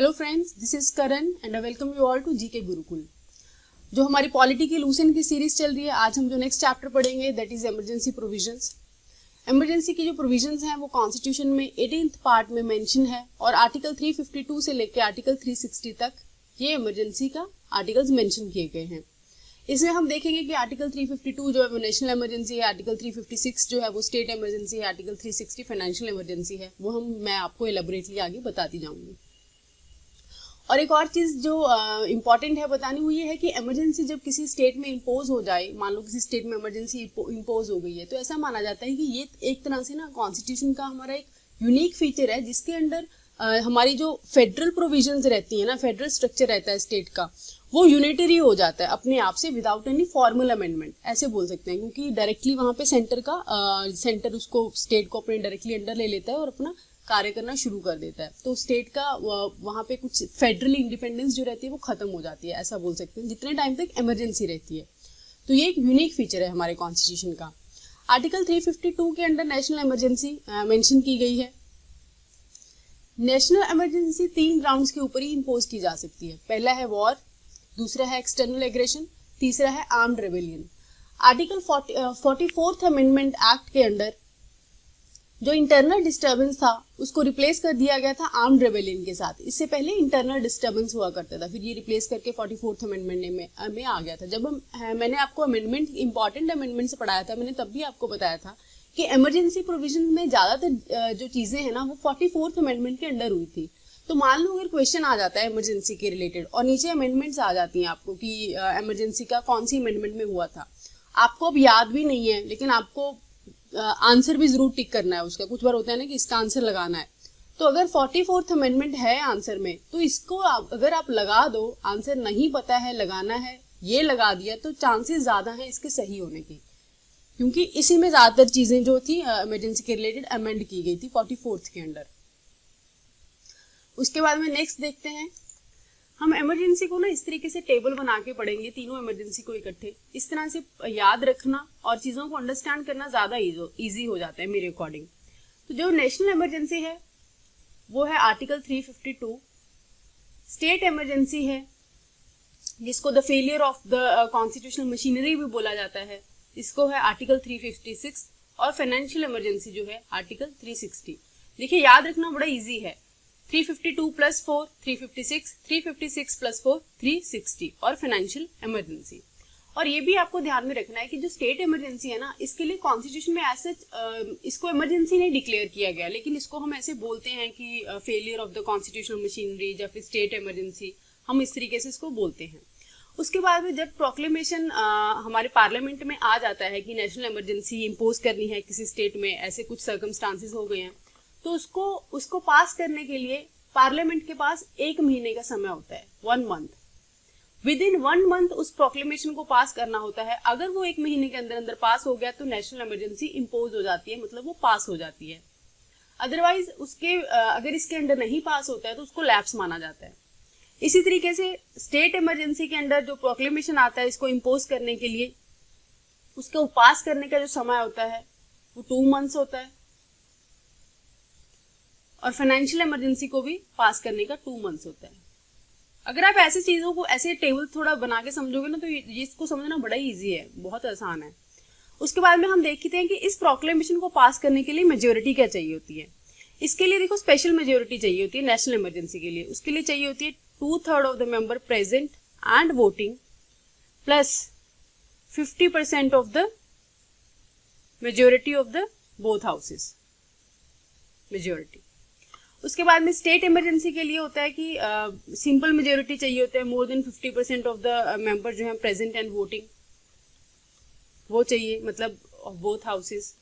Hello friends, this is Karan and I welcome you all to GK Gurukul. जो हमारी polity की Lucent की series चल रही है, आज हम जो नेक्स्ट चैप्टर पढ़ेंगे that is emergency provisions. Emergency की जो प्रोविजंस हैं वो कॉन्स्टिट्यूशन में 18th पार्ट में मेंशन है और आर्टिकल 352 से लेकर आर्टिकल 360 तक ये इमरजेंसी का आर्टिकल्स मेंशन किए गए हैं। इसमें हम देखेंगे कि आर्टिकल 352 जो है वो नेशनल इमरजेंसी है, आर्टिकल 356 जो है वो स्टेट इमरजेंसी है, आर्टिकल 360 फाइनेंशियल इमरजेंसी है। वो मैं आपको एलेबोरेटली आगे बताती जाऊंगी। और एक और चीज़ जो इम्पॉर्टेंट है बतानी, वो ये है कि इमरजेंसी जब किसी स्टेट में इम्पोज हो जाए, मान लो किसी स्टेट में इमरजेंसी इम्पोज हो गई है, तो ऐसा माना जाता है कि ये एक तरह से ना कॉन्स्टिट्यूशन का हमारा एक यूनिक फीचर है, जिसके अंदर हमारी जो फेडरल प्रोविजंस रहती है ना, फेडरल स्ट्रक्चर रहता है स्टेट का, वो यूनिटरी हो जाता है अपने आप से विदाउट एनी फॉर्मल अमेंडमेंट, ऐसे बोल सकते हैं। क्योंकि डायरेक्टली वहाँ पे सेंटर उसको स्टेट को अपने डायरेक्टली अंडर ले लेता है और अपना कार्य करना शुरू कर देता है। तो स्टेट का वहाँ पे कुछ फेडरल इंडिपेंडेंस जो रहती है वो खत्म हो जाती है, ऐसा बोल सकते हैं, जितने टाइम तक इमरजेंसी रहती है। तो ये एक यूनिक फीचर है हमारे कॉन्स्टिट्यूशन का। आर्टिकल 352 के अंडर नेशनल इमरजेंसी मेंशन की गई है। नेशनल इमरजेंसी 3 ग्राउंड्स के ऊपर ही इम्पोज की जा सकती है। पहला है वॉर, दूसरा है एक्सटर्नल एग्रेशन, तीसरा है armed rebellion. Article 44th amendment act के अंडर जो इंटरनल डिस्टर्बेंस था उसको रिप्लेस कर दिया गया था आर्म्ड रेबेलियन के साथ। इससे पहले इंटरनल डिस्टर्बेंस हुआ करता था, फिर ये रिप्लेस करके 44th अमेंडमेंट में आ गया था। जब मैंने आपको अमेंडमेंट, इंपॉर्टेंट अमेंडमेंट से पढ़ाया था, मैंने तब भी आपको बताया था कि इमरजेंसी प्रोविजन में ज्यादातर जो चीजें हैं ना वो 44th अमेंडमेंट के अंडर हुई थी। तो मान लो अगर क्वेश्चन आ जाता है इमरजेंसी के रिलेटेड और नीचे अमेंडमेंट्स आ जाती हैं आपको कि इमरजेंसी का कौन सी अमेंडमेंट में हुआ था, आपको अब याद भी नहीं है, लेकिन आपको आंसर भी जरूर टिक करना है उसका। कुछ बार होता है ना कि इसका आंसर लगाना है, तो अगर 44th अमेंडमेंट है आंसर में, तो इसको अगर आप लगा दो, आंसर नहीं पता है लगाना है, ये लगा दिया, तो चांसेस ज्यादा हैं इसके सही होने की, क्योंकि इसी में ज्यादातर चीजें जो थी इमरजेंसी के रिलेटेड अमेंड की गई थी 44th के अंडर। उसके बाद में नेक्स्ट देखते हैं, हम इमरजेंसी को ना इस तरीके से टेबल बना के पढ़ेंगे, तीनों इमरजेंसी को इकट्ठे। इस तरह से याद रखना और चीजों को अंडरस्टैंड करना ज्यादा इजी हो जाता है मेरे अकॉर्डिंग। तो जो नेशनल इमरजेंसी है वो है आर्टिकल 352। स्टेट इमरजेंसी है जिसको the failure of the constitutional machinery भी बोला जाता है, इसको है आर्टिकल 356। और फाइनेंशियल इमरजेंसी जो है आर्टिकल 360। देखिए याद रखना बड़ा ईजी है, 352 + 4 356, 356 + 4 360 और फाइनेंशियल इमरजेंसी। और ये भी आपको ध्यान में रखना है कि जो स्टेट इमरजेंसी है ना, इसके लिए कॉन्स्टिट्यूशन में ऐसे इसको इमरजेंसी नहीं डिक्लेयर किया गया, लेकिन इसको हम ऐसे बोलते हैं कि failure of the constitutional machinery या फिर स्टेट इमरजेंसी, हम इस तरीके से इसको बोलते हैं। उसके बाद में जब प्रोक्लेमेशन हमारे पार्लियामेंट में आ जाता है कि नेशनल इमरजेंसी इम्पोज करनी है किसी स्टेट में, ऐसे कुछ सर्कमस्टांसेस हो गए हैं, तो उसको पास करने के लिए पार्लियामेंट के पास 1 महीने का समय होता है, 1 मंथ। विद इन 1 मंथ उस प्रोक्लेमेशन को पास करना होता है। अगर वो 1 महीने के अंदर अंदर पास हो गया तो नेशनल इमरजेंसी इम्पोज हो जाती है, मतलब वो पास हो जाती है। अदरवाइज अगर इसके अंडर नहीं पास होता है तो उसको लैप्स माना जाता है। इसी तरीके से स्टेट इमरजेंसी के अंडर जो प्रोक्लेमेशन आता है इसको इम्पोज करने के लिए, उसको पास करने का जो समय होता है वो 2 मंथ्स होता है। और फाइनेंशियल इमरजेंसी को भी पास करने का 2 मंथ्स होता है। अगर आप ऐसी चीजों को, ऐसे टेबल थोड़ा बना के समझोगे ना, तो इसको समझना बड़ा इजी है, बहुत आसान है। उसके बाद में हम देखते हैं कि इस प्रोक्लेमेशन को पास करने के लिए मेजोरिटी क्या चाहिए होती है। इसके लिए देखो स्पेशल मेजोरिटी चाहिए होती है नेशनल इमरजेंसी के लिए। उसके लिए चाहिए होती है 2/3 of the member present and voting plus 50% of the majority of the both houses, majority. उसके बाद में स्टेट इमरजेंसी के लिए होता है कि सिंपल मेजोरिटी चाहिए होता है, more than 50% of the member जो है प्रेजेंट एंड वोटिंग, वो चाहिए, मतलब ऑफ बोथ हाउसेस।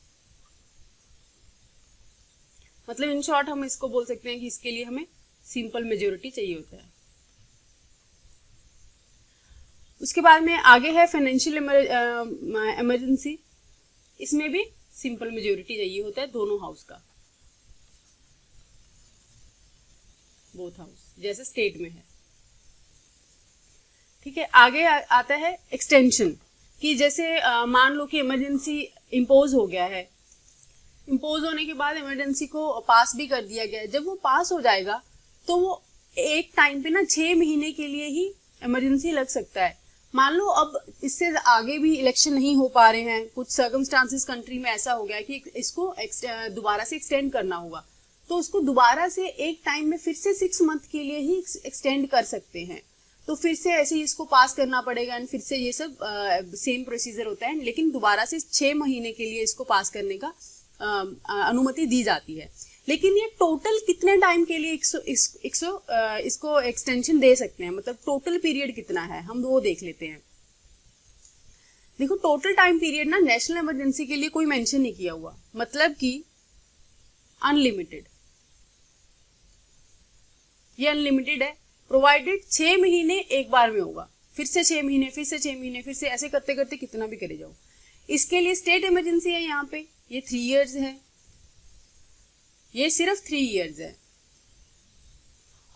मतलब इन शॉर्ट हम इसको बोल सकते हैं कि इसके लिए हमें सिंपल मेजोरिटी चाहिए होता है। उसके बाद में आगे है फाइनेंशियल इमरजेंसी। इसमें भी सिंपल मेजोरिटी चाहिए होता है दोनों हाउस का, बोथ हाउस, जैसे स्टेट में है। ठीक है, आगे आता है एक्सटेंशन, कि जैसे मान लो कि इमरजेंसी इम्पोज हो गया है, इम्पोज होने के बाद इमरजेंसी को पास भी कर दिया गया है। जब वो पास हो जाएगा तो वो एक टाइम पे ना 6 महीने के लिए ही इमरजेंसी लग सकता है। मान लो अब इससे आगे भी इलेक्शन नहीं हो पा रहे हैं, कुछ सर्कमस्टांसेस कंट्री में ऐसा हो गया कि इसको दोबारा से एक्सटेंड करना होगा, तो उसको दोबारा से एक टाइम में फिर से 6 मंथ के लिए ही एक्सटेंड कर सकते हैं। तो फिर से ऐसे ही इसको पास करना पड़ेगा एंड फिर से ये सब सेम प्रोसीजर होता है, लेकिन दोबारा से 6 महीने के लिए इसको पास करने का अनुमति दी जाती है। लेकिन ये टोटल कितने टाइम के लिए इसको एक्सटेंशन दे सकते हैं, मतलब टोटल पीरियड कितना है, हम वो देख लेते हैं। देखो टोटल टाइम पीरियड ना नेशनल इमरजेंसी के लिए कोई मेंशन नहीं किया हुआ, मतलब कि अनलिमिटेड, ये अनलिमिटेड है, प्रोवाइडेड 6 महीने एक बार में होगा, फिर से 6 महीने, फिर से 6 महीने, फिर से ऐसे करते करते कितना भी करे जाओ। इसके लिए स्टेट इमरजेंसी है, यहाँ पे ये 3 इयर्स है, ये सिर्फ 3 इयर्स है।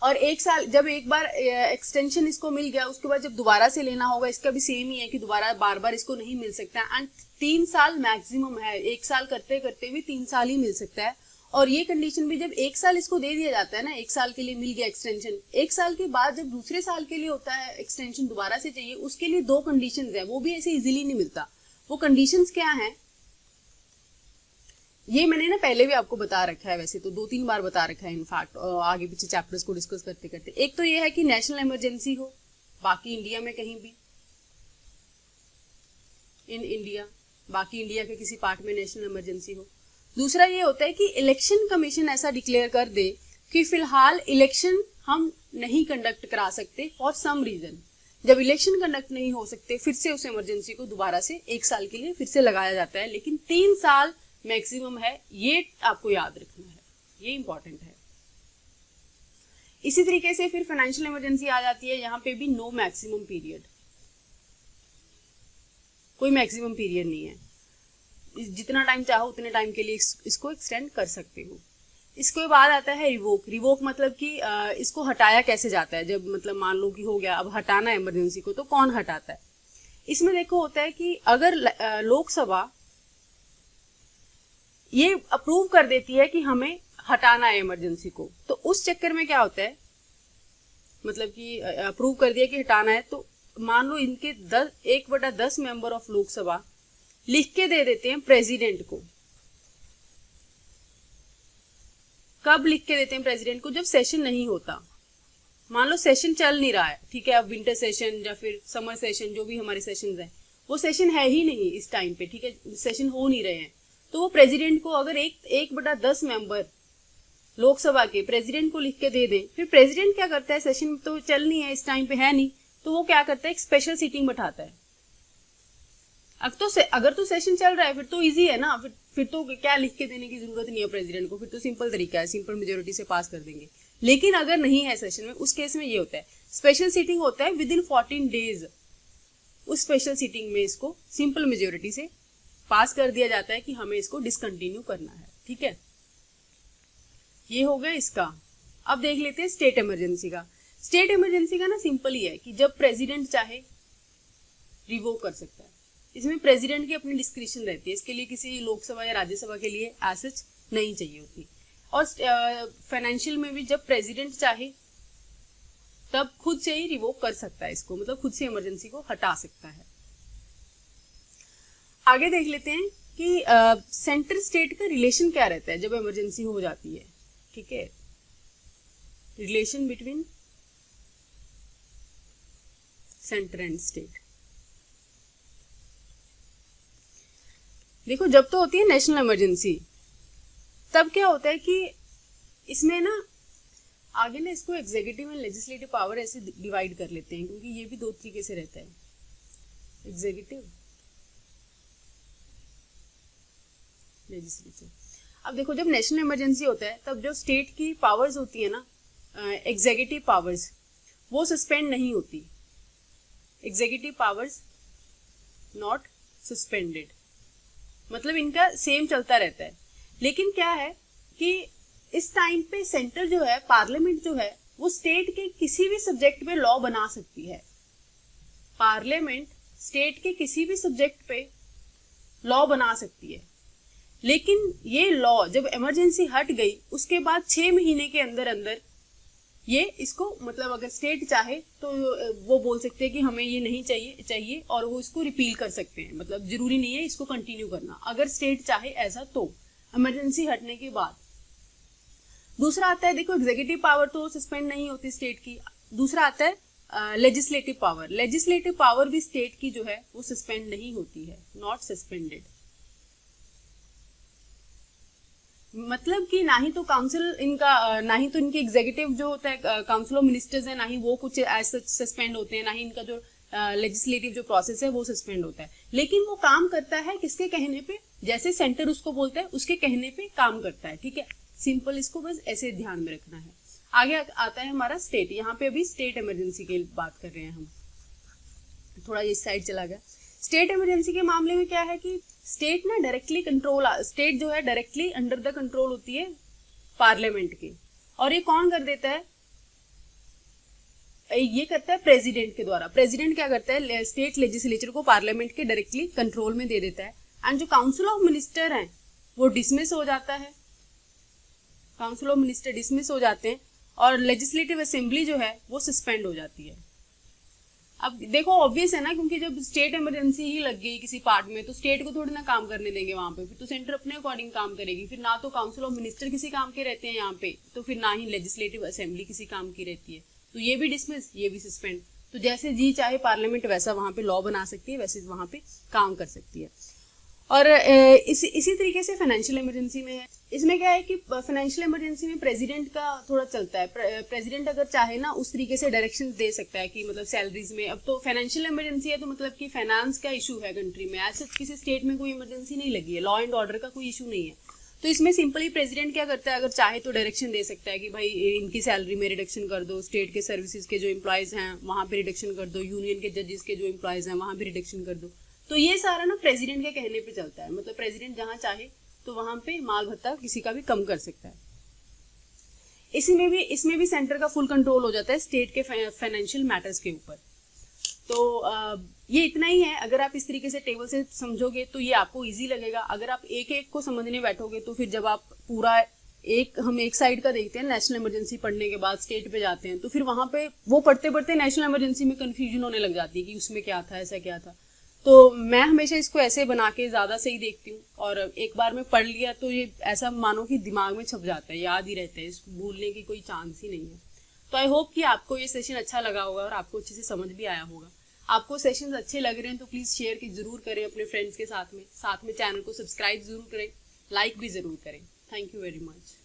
और 1 साल, जब एक बार एक्सटेंशन इसको मिल गया, उसके बाद जब दोबारा से लेना होगा, इसका भी सेम ही है कि दोबारा बार बार इसको नहीं मिल सकता है। एंड 3 साल मैक्सिमम है, 1 साल करते करते भी 3 साल ही मिल सकता है। और ये कंडीशन भी जब 1 साल इसको दे दिया जाता है ना, 1 साल के लिए मिल गया एक्सटेंशन, 1 साल के बाद जब दूसरे साल के लिए होता है एक्सटेंशन दोबारा से चाहिए, उसके लिए 2 कंडीशंस है, वो भी ऐसे इजीली नहीं मिलता। वो कंडीशंस क्या हैं, ये मैंने ना पहले भी आपको बता रखा है, वैसे तो 2-3 बार बता रखा है इनफैक्ट, आगे पीछे चैप्टर्स को डिस्कस करते करते। एक तो ये है कि नेशनल इमरजेंसी हो, बाकी इंडिया में कहीं भी, इन इंडिया, बाकी इंडिया के किसी पार्ट में नेशनल इमरजेंसी हो। दूसरा ये होता है कि इलेक्शन कमीशन ऐसा डिक्लेयर कर दे कि फिलहाल इलेक्शन हम नहीं कंडक्ट करा सकते फॉर सम रीजन। जब इलेक्शन कंडक्ट नहीं हो सकते, फिर से उस इमरजेंसी को दोबारा से 1 साल के लिए फिर से लगाया जाता है, लेकिन 3 साल मैक्सिमम है, ये आपको याद रखना है, ये इंपॉर्टेंट है। इसी तरीके से फिर फाइनेंशियल इमरजेंसी आ जाती है, यहाँ पे भी नो मैक्सिमम पीरियड, कोई मैक्सिमम पीरियड नहीं है, जितना टाइम चाहो उतने टाइम के लिए इसको एक्सटेंड कर सकते हो। इसके बाद आता है रिवोक। रिवोक मतलब कि इसको हटाया कैसे जाता है, जब मतलब मान लो कि हो गया, अब हटाना है इमरजेंसी को, तो कौन हटाता है। इसमें देखो होता है कि अगर लोकसभा ये अप्रूव कर देती है कि हमें हटाना है इमरजेंसी को, तो उस चक्कर में क्या होता है, मतलब कि अप्रूव कर दिया कि हटाना है, तो मान लो इनके 1/10 मेंबर ऑफ लोकसभा लिख के दे देते हैं प्रेसिडेंट को। कब लिख के देते हैं प्रेसिडेंट को, जब सेशन नहीं होता। मान लो सेशन चल नहीं रहा है, ठीक है, अब विंटर सेशन या फिर समर सेशन, जो भी हमारे सेशंस हैं, वो सेशन है ही नहीं इस टाइम पे, ठीक है, सेशन हो नहीं रहे हैं, तो वो प्रेसिडेंट को अगर 1/10 मेंबर लोकसभा के प्रेसिडेंट को लिख के दे दें, फिर प्रेसिडेंट क्या करता है, सेशन तो चल नहीं है इस टाइम पे, है नहीं, तो वो क्या करता है, एक स्पेशल सीटिंग बैठाता है। अगर तो सेशन चल रहा है फिर तो इजी है ना, फिर तो क्या लिख के देने की जरूरत नहीं है प्रेसिडेंट को, फिर तो सिंपल तरीका है, सिंपल मेजोरिटी से पास कर देंगे। लेकिन अगर नहीं है सेशन में, उस केस में ये होता है, स्पेशल सीटिंग होता है विदिन 14 डेज, उस स्पेशल सीटिंग में इसको सिंपल मेजोरिटी से पास कर दिया जाता है कि हमें इसको डिसकंटिन्यू करना है, ठीक है। ये हो गया इसका। अब देख लेते हैं स्टेट इमरजेंसी का। स्टेट इमरजेंसी का ना सिंपल ही है कि जब प्रेसिडेंट चाहे रिवोक कर सकता है। इसमें प्रेसिडेंट की अपनी डिस्क्रिप्शन रहती है, इसके लिए किसी लोकसभा या राज्यसभा के लिए एज नहीं चाहिए होती। और फाइनेंशियल में भी जब प्रेसिडेंट चाहे तब खुद से ही रिवोक कर सकता है इसको, मतलब खुद से इमरजेंसी को हटा सकता है। आगे देख लेते हैं कि सेंटर स्टेट का रिलेशन क्या रहता है जब इमरजेंसी हो जाती है, ठीक है। Relation between centre and state. देखो जब तो होती है नेशनल इमरजेंसी, तब क्या होता है कि इसमें ना आगे ना इसको एग्जीक्यूटिव एंड लेजिस्लेटिव पावर ऐसे डिवाइड कर लेते हैं, क्योंकि ये भी 2 तरीके से रहता है, एग्जीक्यूटिव लेजिस्लेटिव। अब देखो जब नेशनल इमरजेंसी होता है तब जो स्टेट की पावर्स होती है ना, एग्जीक्यूटिव पावर्स, वो सस्पेंड नहीं होती, एग्जीक्यूटिव पावर्स नॉट सस्पेंडेड, मतलब इनका सेम चलता रहता है। लेकिन क्या है कि इस टाइम पे सेंटर जो है, पार्लियामेंट जो है, वो स्टेट के किसी भी सब्जेक्ट पे लॉ बना सकती है। पार्लियामेंट स्टेट के किसी भी सब्जेक्ट पे लॉ बना सकती है, लेकिन ये लॉ जब इमरजेंसी हट गई उसके बाद 6 महीने के अंदर अंदर ये इसको मतलब अगर स्टेट चाहे तो वो बोल सकते हैं कि हमें ये नहीं चाहिए और वो इसको रिपील कर सकते हैं, मतलब जरूरी नहीं है इसको कंटिन्यू करना, अगर स्टेट चाहे ऐसा तो इमरजेंसी हटने के बाद। दूसरा आता है, देखो एग्जीक्यूटिव पावर तो सस्पेंड नहीं होती स्टेट की। दूसरा आता है लेजिस्लेटिव पावर। लेजिस्लेटिव पावर भी स्टेट की जो है वो सस्पेंड नहीं होती है, नॉट सस्पेंडेड। मतलब कि ना ही तो काउंसिल इनका ना ही तो इनके एग्जीक्यूटिव जो होता है काउंसिल ऑफ मिनिस्टर्स है, ना ही वो कुछ ऐसा सस्पेंड होते हैं, ना ही इनका जो लेजिस्लेटिव जो प्रोसेस है वो सस्पेंड होता है। लेकिन वो काम करता है किसके कहने पे, जैसे सेंटर उसको बोलता है उसके कहने पे काम करता है। ठीक है, सिंपल, इसको बस ऐसे ध्यान में रखना है। आगे आता है हमारा स्टेट। यहाँ पे अभी स्टेट इमरजेंसी की बात कर रहे हैं हम, थोड़ा इस साइड चला गया। स्टेट इमरजेंसी के मामले में क्या है कि स्टेट ना डायरेक्टली कंट्रोल, स्टेट जो है डायरेक्टली अंडर द कंट्रोल होती है पार्लियामेंट के, और ये कौन कर देता है, ये करता है प्रेसिडेंट के द्वारा। प्रेसिडेंट क्या करता है, स्टेट लेजिस्लेचर को पार्लियामेंट के डायरेक्टली कंट्रोल में दे देता है। एंड जो काउंसिल ऑफ मिनिस्टर है वो डिसमिस हो जाता है, काउंसिल ऑफ मिनिस्टर डिसमिस हो जाते हैं, और लेजिस्लेटिव असेंबली जो है वो सस्पेंड हो जाती है। अब देखो ऑब्वियस है ना, क्योंकि जब स्टेट इमरजेंसी ही लग गई किसी पार्ट में तो स्टेट को थोड़ी ना काम करने देंगे वहां पे, फिर तो सेंटर अपने अकॉर्डिंग काम करेगी। फिर ना तो काउंसिल ऑफ मिनिस्टर किसी काम के रहते हैं यहाँ पे, तो फिर ना ही लेजिस्लेटिव असेंबली किसी काम की रहती है। तो ये भी डिसमिस, ये भी सस्पेंड। तो जैसे जी चाहे पार्लियामेंट वैसा वहां पे लॉ बना सकती है, वैसे वहां पे काम कर सकती है। और इसी तरीके से फाइनेंशियल इमरजेंसी में है। इसमें क्या है कि फाइनेंशियल इमरजेंसी में प्रेसिडेंट का थोड़ा चलता है। प्रेसिडेंट अगर चाहे ना उस तरीके से डायरेक्शन दे सकता है कि मतलब सैलरीज में, अब तो फाइनेंशियल इमरजेंसी है तो मतलब कि फाइनेंस का इशू है कंट्री में, ऐसे किसी स्टेट में कोई इमरजेंसी नहीं लगी है, लॉ एंड ऑर्डर का कोई इशू नहीं है। तो इसमें सिंपली प्रेसिडेंट क्या करता है, अगर चाहे तो डायरेक्शन दे सकता है कि भाई इनकी सैलरी में रिडक्शन कर दो, स्टेट के सर्विसेज के जो एम्प्लॉयज हैं वहां पे रिडक्शन कर दो, यूनियन के जजेस के जो एम्प्लॉयज हैं वहां पे रिडक्शन कर दो। तो ये सारा ना प्रेसिडेंट के कहने पे चलता है, मतलब प्रेसिडेंट जहां चाहे तो वहां पे माल भत्ता किसी का भी कम कर सकता है। इसमें भी सेंटर का फुल कंट्रोल हो जाता है स्टेट के फाइनेंशियल मैटर्स के ऊपर। तो ये इतना ही है। अगर आप इस तरीके से टेबल से समझोगे तो ये आपको इजी लगेगा। अगर आप एक एक को समझने बैठोगे तो फिर जब आप पूरा हम एक साइड का देखते हैं नेशनल इमरजेंसी पढ़ने के बाद स्टेट पे जाते हैं तो फिर वहां पे वो पढ़ते पढ़ते नेशनल इमरजेंसी में कंफ्यूजन होने लग जाती है कि उसमें क्या था, ऐसा क्या था। तो मैं हमेशा इसको ऐसे बना के ज्यादा सही देखती हूँ, और एक बार में पढ़ लिया तो ये ऐसा मानो कि दिमाग में छप जाता है, याद ही रहता है, इस भूलने की कोई चांस ही नहीं है। तो आई होप कि आपको ये सेशन अच्छा लगा होगा और आपको अच्छे से समझ भी आया होगा। आपको सेशंस अच्छे लग रहे हैं तो प्लीज शेयर की जरूर करें अपने फ्रेंड्स के साथ में चैनल को सब्सक्राइब जरूर करें, लाइक भी जरूर करें। Thank you very much.